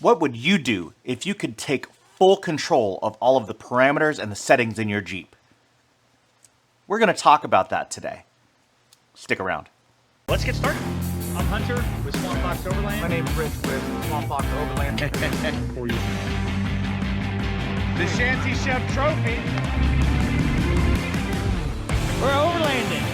What would you do if you could take full control of all of the parameters and the settings in your Jeep? We're going to talk about that today. Stick around. Let's get started. I'm Hunter with Swamp Fox Overland. My name's Rich with Swamp Fox Overland. For you. The Shanty Chef Trophy. We're overlanding.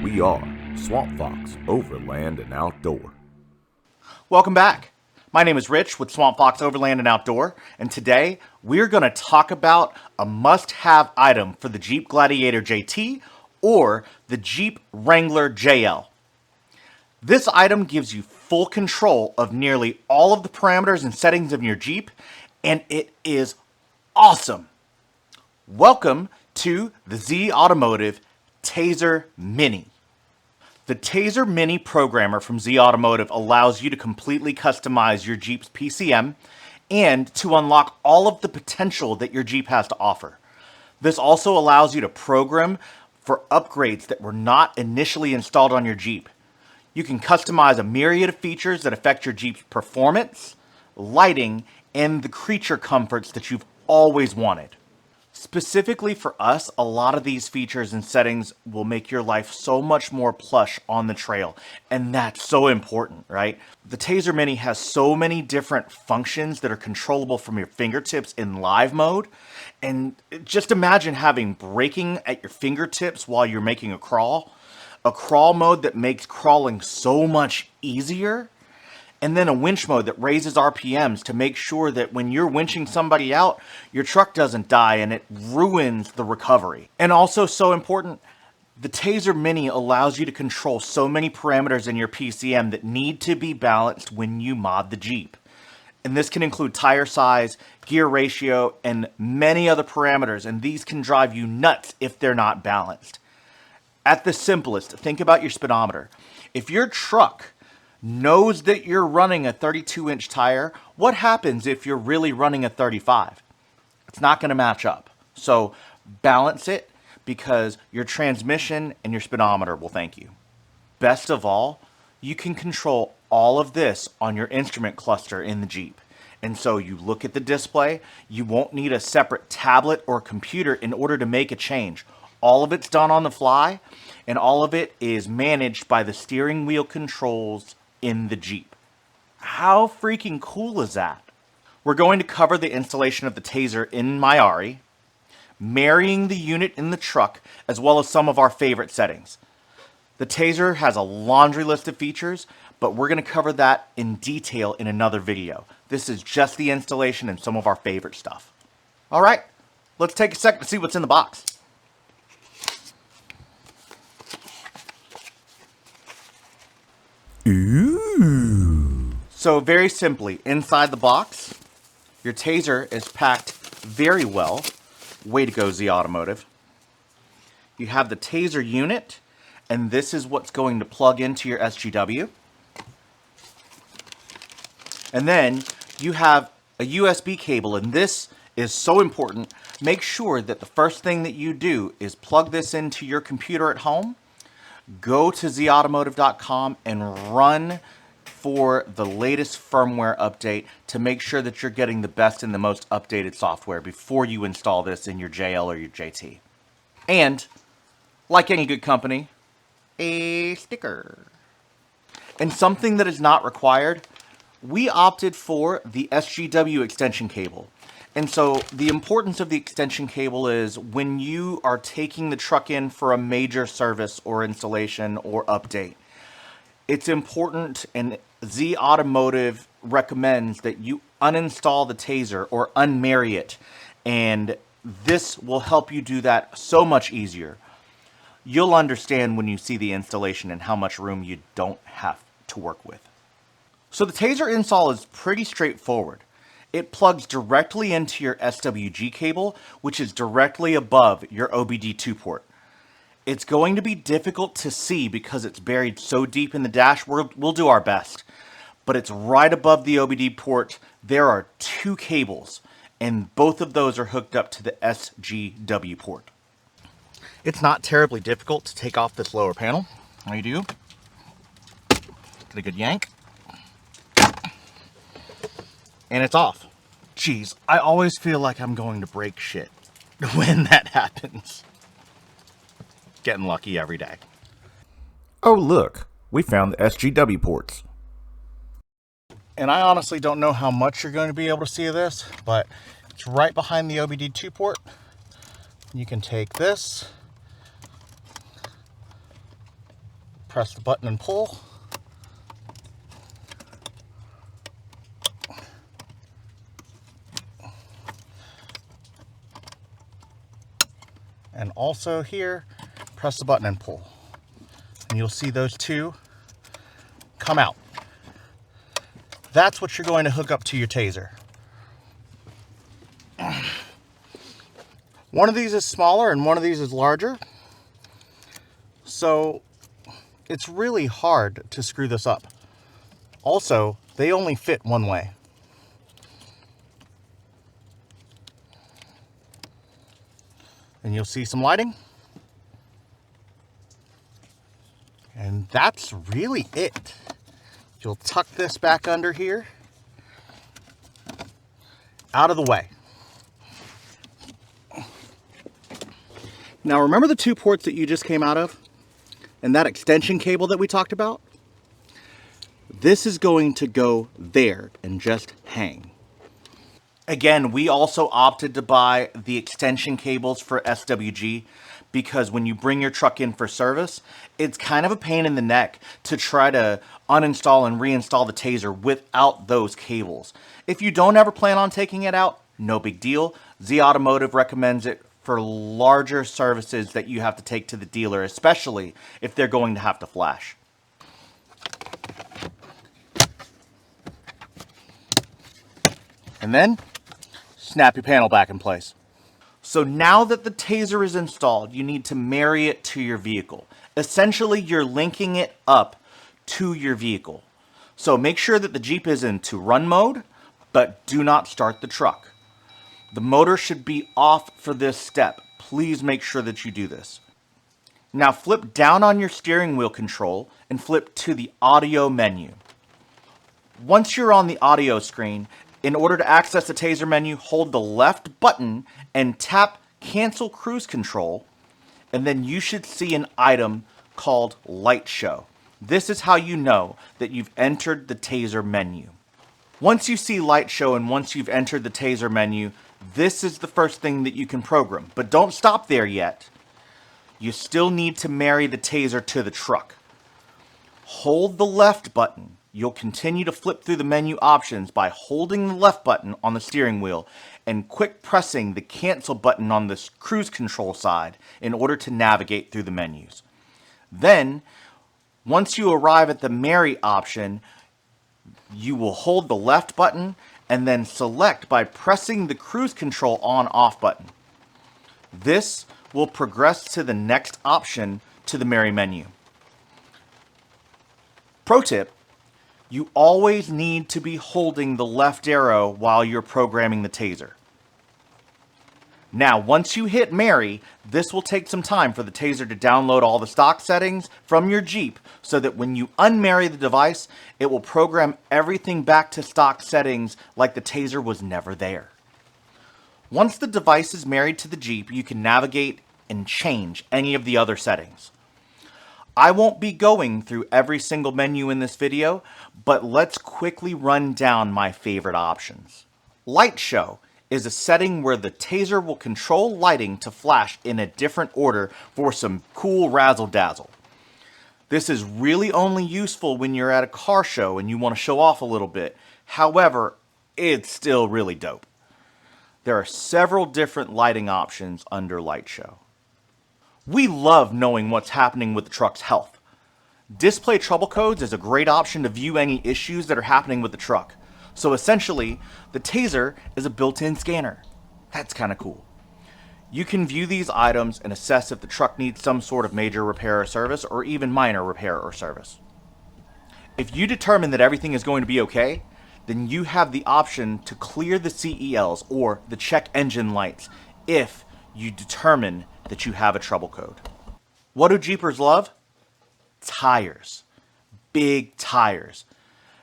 We are Swamp Fox Overland and Outdoor. Welcome back. My name is Rich with Swamp Fox Overland and Outdoor, and today we're going to talk about a must-have item for the Jeep Gladiator JT or the Jeep Wrangler JL. This item gives you full control of nearly all of the parameters and settings of your Jeep, and it is awesome. Welcome to the Z Automotive Tazer Mini. The Tazer Mini programmer from Z Automotive allows you to completely customize your Jeep's PCM and to unlock all of the potential that your Jeep has to offer. This also allows you to program for upgrades that were not initially installed on your Jeep. You can customize a myriad of features that affect your Jeep's performance, lighting, and the creature comforts that you've always wanted. Specifically for us, a lot of these features and settings will make your life so much more plush on the trail, and that's so important, right? The Tazer Mini has so many different functions that are controllable from your fingertips in live mode, and just imagine having braking at your fingertips while you're making a crawl mode that makes crawling so much easier, and then a winch mode that raises RPMs to make sure that when you're winching somebody out, your truck doesn't die and it ruins the recovery. And also so important, the Tazer Mini allows you to control so many parameters in your PCM that need to be balanced when you mod the Jeep. And this can include tire size, gear ratio, and many other parameters, and these can drive you nuts if they're not balanced. At the simplest, think about your speedometer. If your truck knows that you're running a 32-inch tire, what happens if you're really running a 35? It's not going to match up. So balance it, because your transmission and your speedometer will thank you. Best of all, you can control all of this on your instrument cluster in the Jeep. And so you look at the display, you won't need a separate tablet or computer in order to make a change. All of it's done on the fly, and all of it is managed by the steering wheel controls in the Jeep. How freaking cool is that? We're going to cover the installation of the Tazer in my RE, marrying the unit in the truck, as well as some of our favorite settings. The Tazer has a laundry list of features, but we're going to cover that in detail in another video. This is just the installation and some of our favorite stuff. All right, let's take a second to see what's in the box. Ooh. So very simply, inside the box, your Tazer is packed very well. Way to go, Z Automotive. You have the Tazer unit, and this is what's going to plug into your SGW. And then you have a USB cable, and this is so important. Make sure that the first thing that you do is plug this into your computer at home. Go to zautomotive.com and run for the latest firmware update to make sure that you're getting the best and the most updated software before you install this in your JL or your JT. And, like any good company, a sticker. And something that is not required, we opted for the SGW extension cable. And so the importance of the extension cable is when you are taking the truck in for a major service or installation or update, it's important, and Z Automotive recommends that you uninstall the Tazer or unmarry it. And this will help you do that so much easier. You'll understand when you see the installation and how much room you don't have to work with. So the Tazer install is pretty straightforward. It plugs directly into your SWG cable, which is directly above your OBD2 port. It's going to be difficult to see because it's buried so deep in the dash. We'll do our best. but it's right above the OBD port. There are 2 cables, and both of those are hooked up to the SGW port. It's not terribly difficult to take off this lower panel. All you do, get a good yank, and it's off. Geez, I always feel like I'm going to break shit when that happens. Getting lucky every day. Oh, look, we found the SGW ports. And I honestly don't know how much you're going to be able to see of this, but it's right behind the OBD2 port. You can take this, press the button and pull. And also here, press the button and pull. And you'll see those 2 come out. That's what you're going to hook up to your Tazer. One of these is smaller and one of these is larger. So it's really hard to screw this up. Also, they only fit one way. And you'll see some lighting. And that's really it. You'll tuck this back under here, out of the way. Now remember the 2 ports that you just came out of? And that extension cable that we talked about? This is going to go there and just hang. Again, we also opted to buy the extension cables for SWG because when you bring your truck in for service, it's kind of a pain in the neck to try to uninstall and reinstall the Tazer without those cables. If you don't ever plan on taking it out, no big deal. Z Automotive recommends it for larger services that you have to take to the dealer, especially if they're going to have to flash. And then snap your panel back in place. So now that the Tazer is installed, you need to marry it to your vehicle. Essentially, you're linking it up to your vehicle. So make sure that the Jeep is into run mode, but do not start the truck. The motor should be off for this step. Please make sure that you do this. Now flip down on your steering wheel control and flip to the audio menu. Once you're on the audio screen, in order to access the Tazer menu, hold the left button and tap Cancel Cruise Control, and then you should see an item called LightShow. This is how you know that you've entered the Tazer menu. Once you see LightShow and once you've entered the Tazer menu, this is the first thing that you can program. But don't stop there yet. You still need to marry the Tazer to the truck. Hold the left button. You'll continue to flip through the menu options by holding the left button on the steering wheel and quick pressing the cancel button on the cruise control side in order to navigate through the menus. Then, once you arrive at the marry option, you will hold the left button and then select by pressing the cruise control on-off button. This will progress to the next option to the marry menu. Pro tip, you always need to be holding the left arrow while you're programming the Tazer. Now, once you hit marry, this will take some time for the Tazer to download all the stock settings from your Jeep so that when you unmarry the device, it will program everything back to stock settings like the Tazer was never there. Once the device is married to the Jeep, you can navigate and change any of the other settings. I won't be going through every single menu in this video, but let's quickly run down my favorite options. LightShow is a setting where the Tazer will control lighting to flash in a different order for some cool razzle-dazzle. This is really only useful when you're at a car show and you want to show off a little bit. However, it's still really dope. There are several different lighting options under LightShow. We love knowing what's happening with the truck's health. Display trouble codes is a great option to view any issues that are happening with the truck. So essentially, the Tazer is a built-in scanner. That's kind of cool. You can view these items and assess if the truck needs some sort of major repair or service, or even minor repair or service. If you determine that everything is going to be okay, then you have the option to clear the CELs or the check engine lights if you determine that you have a trouble code. What do Jeepers love? Tires. Big tires.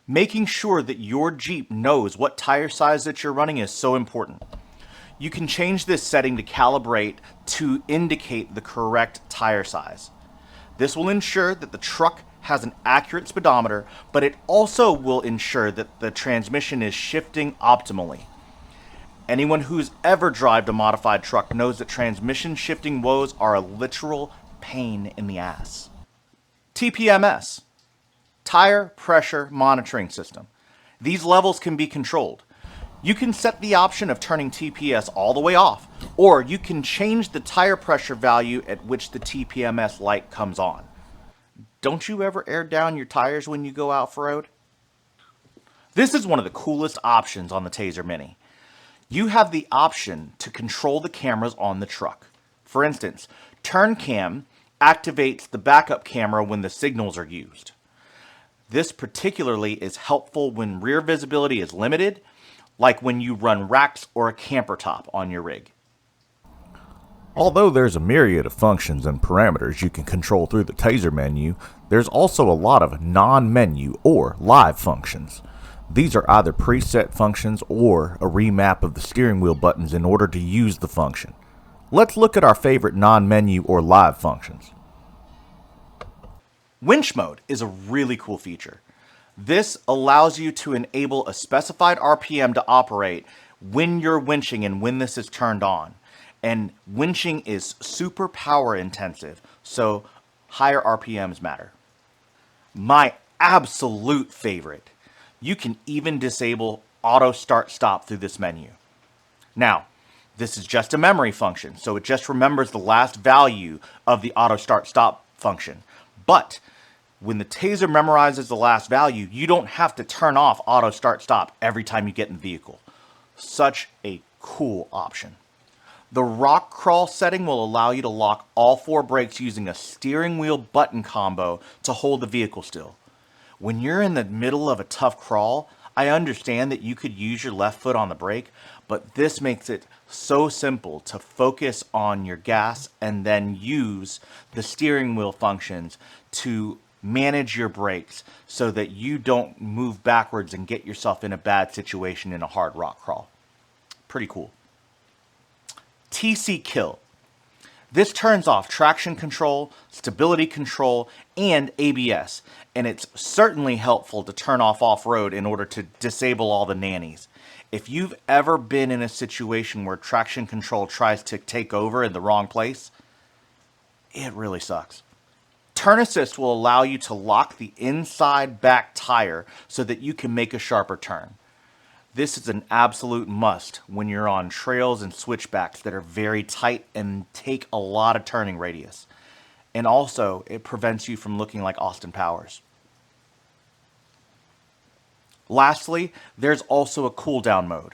Making sure that your Jeep knows what tire size that you're running is so important. You can change this setting to calibrate to indicate the correct tire size. This will ensure that the truck has an accurate speedometer, but it also will ensure that the transmission is shifting optimally. Anyone who's ever driven a modified truck knows that transmission shifting woes are a literal pain in the ass. TPMS, Tire Pressure Monitoring System. These levels can be controlled. You can set the option of turning TPS all the way off, or you can change the tire pressure value at which the TPMS light comes on. Don't you ever air down your tires when you go off-road? This is one of the coolest options on the Tazer Mini. You have the option to control the cameras on the truck. For instance, Turn Cam activates the backup camera when the signals are used. This particularly is helpful when rear visibility is limited, like when you run racks or a camper top on your rig. Although there's a myriad of functions and parameters you can control through the Tazer menu, there's also a lot of non-menu or live functions. These are either preset functions or a remap of the steering wheel buttons in order to use the function. Let's look at our favorite non-menu or live functions. Winch mode is a really cool feature. This allows you to enable a specified RPM to operate when you're winching and when this is turned on. And winching is super power intensive, so higher RPMs matter. My absolute favorite, you can even disable auto start stop through this menu. Now, this is just a memory function, so it just remembers the last value of the auto start stop function. But when the Tazer memorizes the last value, you don't have to turn off auto start stop every time you get in the vehicle. Such a cool option. The rock crawl setting will allow you to lock all 4 brakes using a steering wheel button combo to hold the vehicle still. When you're in the middle of a tough crawl, I understand that you could use your left foot on the brake, but this makes it so simple to focus on your gas and then use the steering wheel functions to manage your brakes so that you don't move backwards and get yourself in a bad situation in a hard rock crawl. Pretty cool. TC Kill. This turns off traction control, stability control, and ABS, and it's certainly helpful to turn off-road in order to disable all the nannies. If you've ever been in a situation where traction control tries to take over in the wrong place, it really sucks. Turn Assist will allow you to lock the inside back tire so that you can make a sharper turn. This is an absolute must when you're on trails and switchbacks that are very tight and take a lot of turning radius. And also, it prevents you from looking like Austin Powers. Lastly, there's also a cool down mode.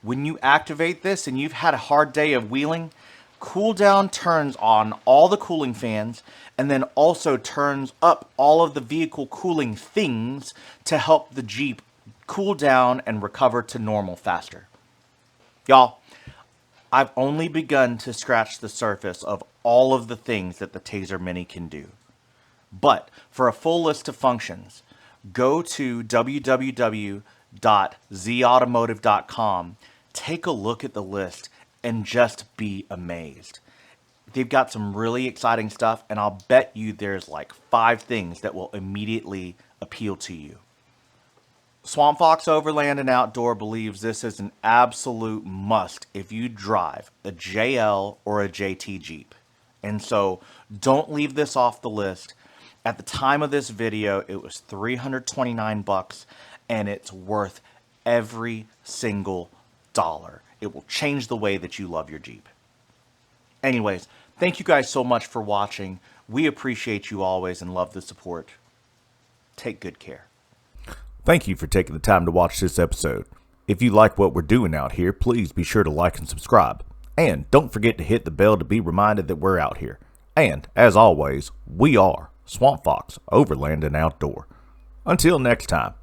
When you activate this and you've had a hard day of wheeling, cool down turns on all the cooling fans and then also turns up all of the vehicle cooling things to help the Jeep cool down and recover to normal faster. Y'all, I've only begun to scratch the surface of all of the things that the Tazer Mini can do. But for a full list of functions, go to www.zautomotive.com, take a look at the list, and just be amazed. They've got some really exciting stuff, and I'll bet you there's like 5 things that will immediately appeal to you. Swamp Fox Overland and Outdoor believes this is an absolute must if you drive a JL or a JT Jeep. And so don't leave this off the list. At the time of this video, it was $329 and it's worth every single dollar. It will change the way that you love your Jeep. Anyways, thank you guys so much for watching. We appreciate you always and love the support. Take good care. Thank you for taking the time to watch this episode. If you like what we're doing out here, please be sure to like and subscribe. And don't forget to hit the bell to be reminded that we're out here. And, as always, we are Swamp Fox Overland and Outdoor. Until next time.